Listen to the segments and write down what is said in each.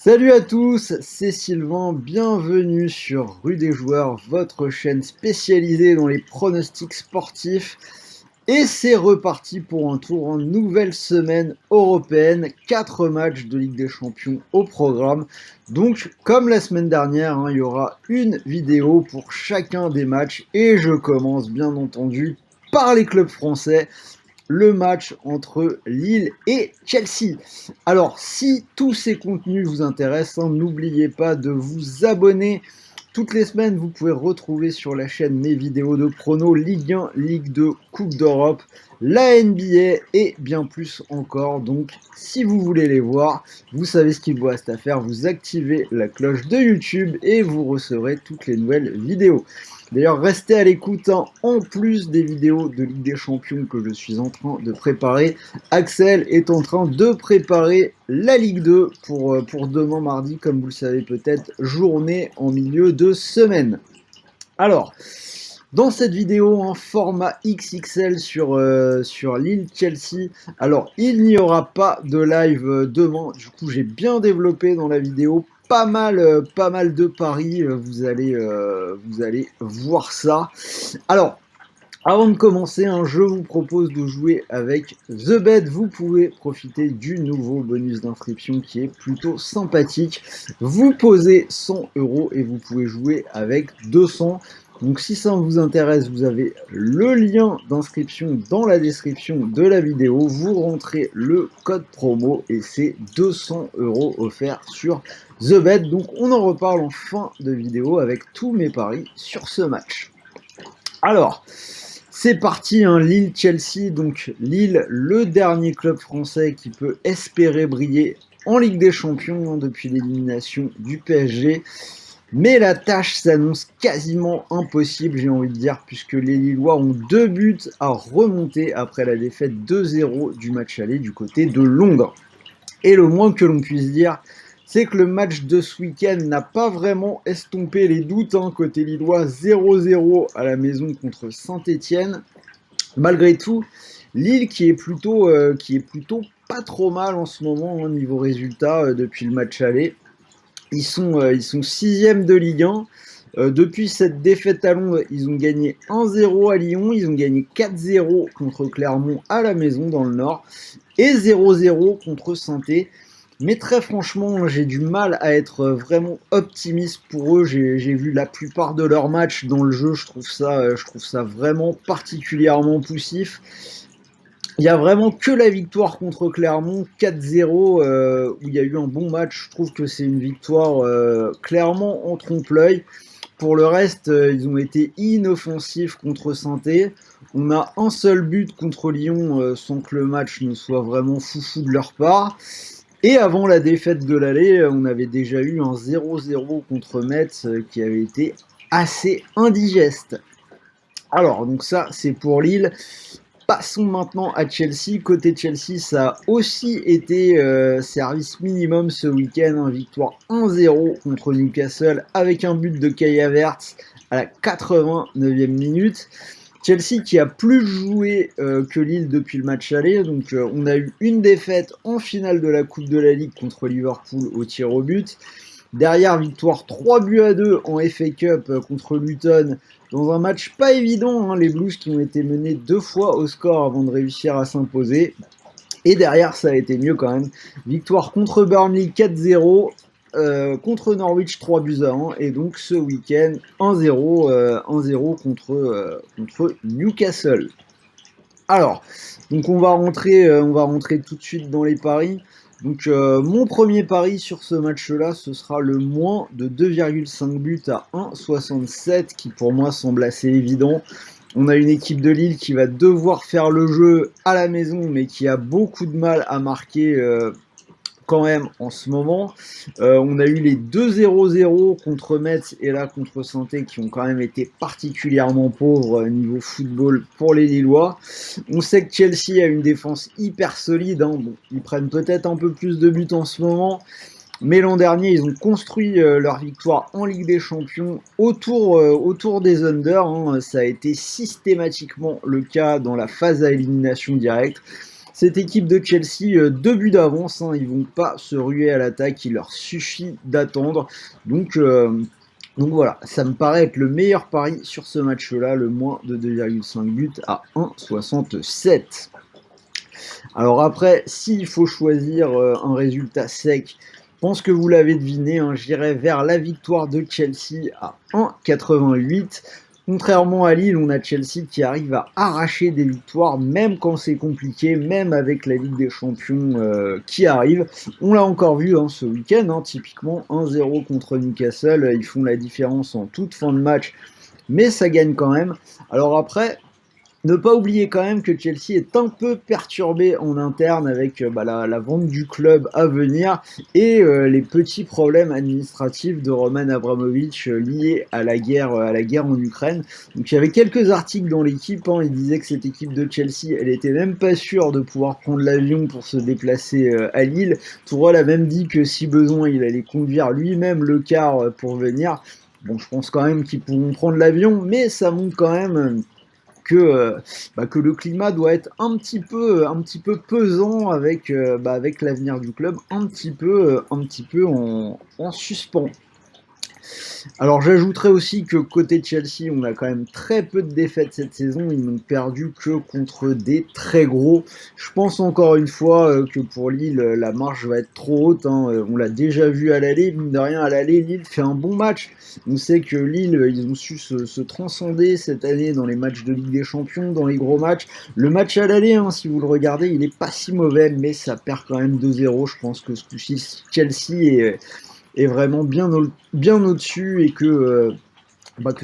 Salut à tous, c'est Sylvain, bienvenue sur Rue des Joueurs, votre chaîne spécialisée dans les pronostics sportifs. Et c'est reparti pour un tour en nouvelle semaine européenne, 4 matchs de Ligue des Champions au programme. Donc comme la semaine dernière, il y aura une vidéo pour chacun des matchs et je commence bien entendu par les clubs français, le match entre Lille et Chelsea. Alors, si tous ces contenus vous intéressent, n'oubliez pas de vous abonner. Toutes les semaines, vous pouvez retrouver sur la chaîne mes vidéos de pronos Ligue 1, Ligue 2, Coupe d'Europe, la NBA et bien plus encore. Donc, si vous voulez les voir, vous savez ce qu'il vous reste à faire. Vous activez la cloche de YouTube et vous recevrez toutes les nouvelles vidéos. D'ailleurs, restez à l'écoute, en plus des vidéos de Ligue des Champions que je suis en train de préparer. Axel est en train de préparer la Ligue 2 pour demain mardi, comme vous le savez peut-être, journée en milieu de semaine. Alors, dans cette vidéo en format XXL sur Lille-Chelsea, alors il n'y aura pas de live demain, du coup j'ai bien développé dans la vidéo pas mal de paris, vous allez voir ça. Alors, avant de commencer, je vous propose de jouer avec The Bet. Vous pouvez profiter du nouveau bonus d'inscription qui est plutôt sympathique. Vous posez 100 € et vous pouvez jouer avec 200. Donc si ça vous intéresse, vous avez le lien d'inscription dans la description de la vidéo. Vous rentrez le code promo et c'est 200 € offerts sur The Bet. Donc on en reparle en fin de vidéo avec tous mes paris sur ce match. Alors, c'est parti, Lille-Chelsea. Donc Lille, le dernier club français qui peut espérer briller en Ligue des Champions depuis l'élimination du PSG. Mais la tâche s'annonce quasiment impossible, j'ai envie de dire, puisque les Lillois ont 2 buts à remonter après la défaite 2-0 du match aller du côté de Londres. Et le moins que l'on puisse dire, c'est que le match de ce week-end n'a pas vraiment estompé les doutes, côté Lillois, 0-0 à la maison contre Saint-Étienne. Malgré tout, Lille qui est plutôt pas trop mal en ce moment, niveau résultat, depuis le match aller. Ils sont 6e de Ligue 1. Depuis cette défaite à Londres, ils ont gagné 1-0 à Lyon, ils ont gagné 4-0 contre Clermont à la maison dans le Nord et 0-0 contre Saint-Étienne. Mais très franchement, j'ai du mal à être vraiment optimiste pour eux. J'ai vu la plupart de leurs matchs dans le jeu, je trouve ça vraiment particulièrement poussif. Il n'y a vraiment que la victoire contre Clermont, 4-0, où il y a eu un bon match. Je trouve que c'est une victoire clairement en trompe-l'œil. Pour le reste, ils ont été inoffensifs contre Saint-Étienne. On a un seul but contre Lyon sans que le match ne soit vraiment foufou de leur part. Et avant la défaite de l'aller, on avait déjà eu un 0-0 contre Metz qui avait été assez indigeste. Alors, donc ça, c'est pour Lille. Passons maintenant à Chelsea. Côté Chelsea, ça a aussi été service minimum ce week-end. Victoire 1-0 contre Newcastle avec un but de Kai Havertz à la 89e minute. Chelsea qui a plus joué que Lille depuis le match aller. Donc on a eu une défaite en finale de la Coupe de la Ligue contre Liverpool au tir au but. Derrière, victoire 3-2 en FA Cup contre Luton dans un match pas évident, les Blues qui ont été menés 2 fois au score avant de réussir à s'imposer. Et derrière, ça a été mieux quand même. Victoire contre Burnley 4-0, contre Norwich 3-1, et donc ce week-end 1-0 contre Newcastle. Alors, donc on va rentrer tout de suite dans les paris. Donc mon premier pari sur ce match-là, ce sera le moins de 2,5 buts à 1,67 qui pour moi semble assez évident. On a une équipe de Lille qui va devoir faire le jeu à la maison mais qui a beaucoup de mal à marquer quand même en ce moment. On a eu les 2-0-0 contre Metz et là contre Saint-Étienne qui ont quand même été particulièrement pauvres niveau football pour les Lillois. On sait que Chelsea a une défense hyper solide. Bon, ils prennent peut-être un peu plus de buts en ce moment. Mais l'an dernier, ils ont construit leur victoire en Ligue des Champions autour des unders. Ça a été systématiquement le cas dans la phase à élimination directe. Cette équipe de Chelsea, 2 buts d'avance, hein, ils vont pas se ruer à l'attaque, il leur suffit d'attendre. Donc voilà, ça me paraît être le meilleur pari sur ce match-là, le moins de 2,5 buts à 1,67. Alors après, s'il faut choisir un résultat sec, je pense que vous l'avez deviné, hein, j'irai vers la victoire de Chelsea à 1,88. Contrairement à Lille, on a Chelsea qui arrive à arracher des victoires, même quand c'est compliqué, même avec la Ligue des Champions qui arrive. On l'a encore vu hein, ce week-end, hein, typiquement 1-0 contre Newcastle, ils font la différence en toute fin de match, mais ça gagne quand même. Alors après, ne pas oublier quand même que Chelsea est un peu perturbé en interne avec la vente du club à venir et les petits problèmes administratifs de Roman Abramovich liés à la guerre en Ukraine. Donc il y avait quelques articles dans l'équipe, hein, ils disaient que cette équipe de Chelsea, elle était même pas sûre de pouvoir prendre l'avion pour se déplacer à Lille. Tourelle a même dit que si besoin, il allait conduire lui-même le car pour venir. Bon, je pense quand même qu'ils pourront prendre l'avion, mais ça montre quand même que le climat doit être un petit peu pesant avec l'avenir du club, un petit peu en suspens. Alors j'ajouterais aussi que côté Chelsea, on a quand même très peu de défaites cette saison, ils n'ont perdu que contre des très gros. Je pense encore une fois que pour Lille, la marge va être trop haute, hein. On l'a déjà vu à l'aller, mine de rien à l'aller, Lille fait un bon match. On sait que Lille, ils ont su se transcender cette année dans les matchs de Ligue des Champions, dans les gros matchs. Le match à l'aller, hein, si vous le regardez, il n'est pas si mauvais, mais ça perd quand même 2-0. Je pense que ce coup-ci, Chelsea est vraiment bien au-dessus et que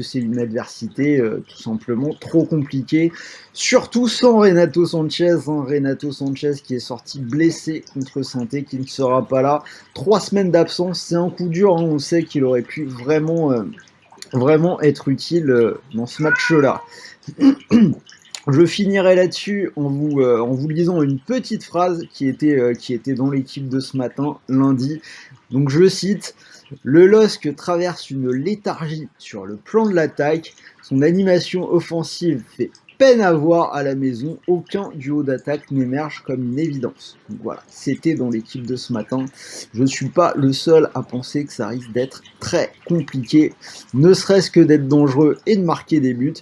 c'est une adversité tout simplement trop compliquée, surtout sans Renato Sanchez, hein, Renato Sanchez qui est sorti blessé contre Saint-Étienne, qui ne sera pas là. 3 semaines d'absence, c'est un coup dur, hein, on sait qu'il aurait pu vraiment être utile dans ce match-là. Je finirai là-dessus en vous lisant une petite phrase qui était dans l'équipe de ce matin, lundi. Donc je cite: le LOSC traverse une léthargie sur le plan de l'attaque. Son animation offensive fait peine à voir à la maison. Aucun duo d'attaque n'émerge comme une évidence. Donc voilà, c'était dans l'équipe de ce matin. Je ne suis pas le seul à penser que ça risque d'être très compliqué, ne serait-ce que d'être dangereux et de marquer des buts.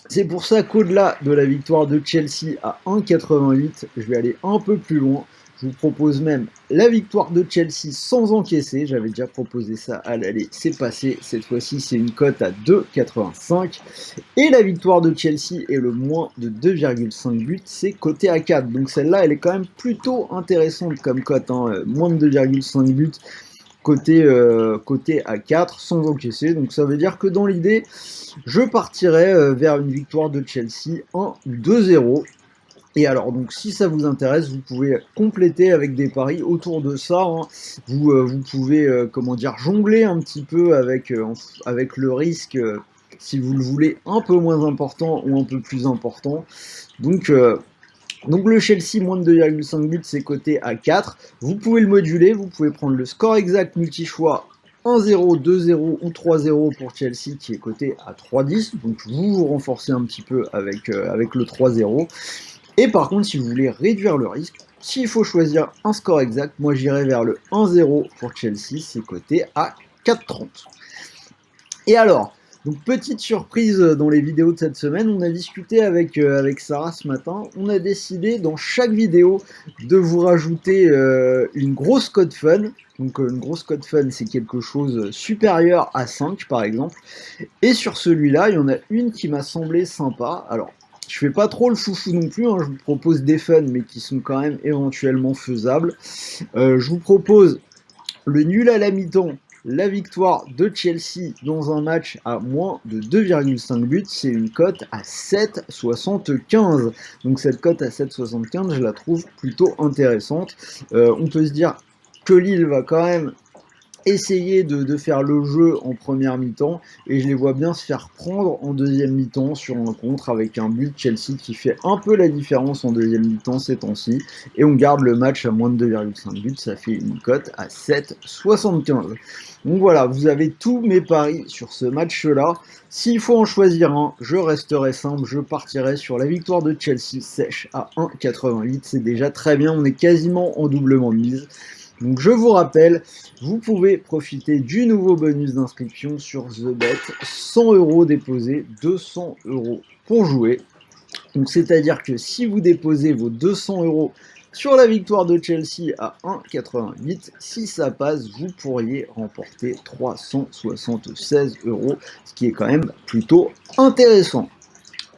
C'est pour ça qu'au-delà de la victoire de Chelsea à 1,88, je vais aller un peu plus loin. Je vous propose même la victoire de Chelsea sans encaisser. J'avais déjà proposé ça à l'aller, c'est passé. Cette fois-ci, c'est une cote à 2,85. Et la victoire de Chelsea et le moins de 2,5 buts, c'est coté à 4. Donc celle-là, elle est quand même plutôt intéressante comme cote, hein. Moins de 2,5 buts. Côté à 4 sans encaisser. Donc ça veut dire que dans l'idée, je partirais vers une victoire de Chelsea en 2-0. Et alors, donc, si ça vous intéresse, vous pouvez compléter avec des paris autour de ça, hein. Vous pouvez, jongler un petit peu avec le risque, si vous le voulez, un peu moins important ou un peu plus important. Donc le Chelsea, moins de 2,5 buts, c'est coté à 4. Vous pouvez le moduler, vous pouvez prendre le score exact multi-choix 1-0, 2-0 ou 3-0 pour Chelsea qui est coté à 3,10. Donc vous vous renforcez un petit peu avec le 3-0. Et par contre, si vous voulez réduire le risque, s'il faut choisir un score exact, moi j'irai vers le 1-0 pour Chelsea, c'est coté à 4,30. Et alors, donc petite surprise dans les vidéos de cette semaine, on a discuté avec Sarah ce matin, on a décidé dans chaque vidéo de vous rajouter une grosse cote fun. Donc une grosse cote fun, c'est quelque chose supérieur à 5 par exemple. Et sur celui-là, il y en a une qui m'a semblé sympa. Alors, je fais pas trop le foufou non plus, hein, je vous propose des fun mais qui sont quand même éventuellement faisables. Je vous propose le nul à la mi-temps, la victoire de Chelsea dans un match à moins de 2,5 buts, c'est une cote à 7,75. Donc cette cote à 7,75, je la trouve plutôt intéressante. On peut se dire que Lille va quand même essayer de faire le jeu en première mi-temps et je les vois bien se faire prendre en deuxième mi-temps sur un contre avec un but Chelsea qui fait un peu la différence en deuxième mi-temps ces temps-ci et on garde le match à moins de 2,5 buts, ça fait une cote à 7,75. Donc voilà, vous avez tous mes paris sur ce match-là. S'il faut en choisir un, je resterai simple, je partirai sur la victoire de Chelsea sèche à 1,88, c'est déjà très bien, on est quasiment en doublement de mise. Donc je vous rappelle, vous pouvez profiter du nouveau bonus d'inscription sur TheBet, 100 € déposés, 200 € pour jouer. Donc c'est-à-dire que si vous déposez vos 200 € sur la victoire de Chelsea à 1,88, si ça passe, vous pourriez remporter 376 €, ce qui est quand même plutôt intéressant.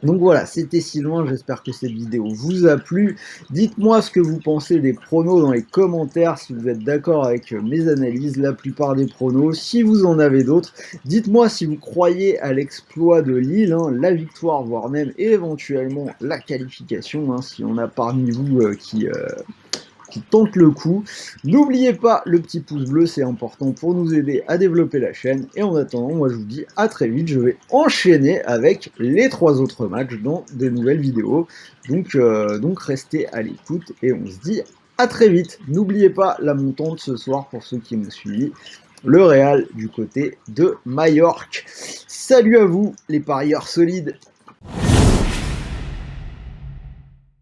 Donc voilà, c'était Sylvain, j'espère que cette vidéo vous a plu. Dites-moi ce que vous pensez des pronos dans les commentaires, si vous êtes d'accord avec mes analyses, la plupart des pronos. Si vous en avez d'autres, dites-moi si vous croyez à l'exploit de Lille, hein, la victoire, voire même éventuellement la qualification, hein, si on a parmi vous qui tente le coup. N'oubliez pas le petit pouce bleu, c'est important pour nous aider à développer la chaîne. Et en attendant, moi je vous dis à très vite, je vais enchaîner avec les 3 autres matchs dans des nouvelles vidéos. Donc restez à l'écoute et on se dit à très vite. N'oubliez pas la montante ce soir pour ceux qui m'ont suivi. Le Real du côté de Majorque. Salut à vous les parieurs solides!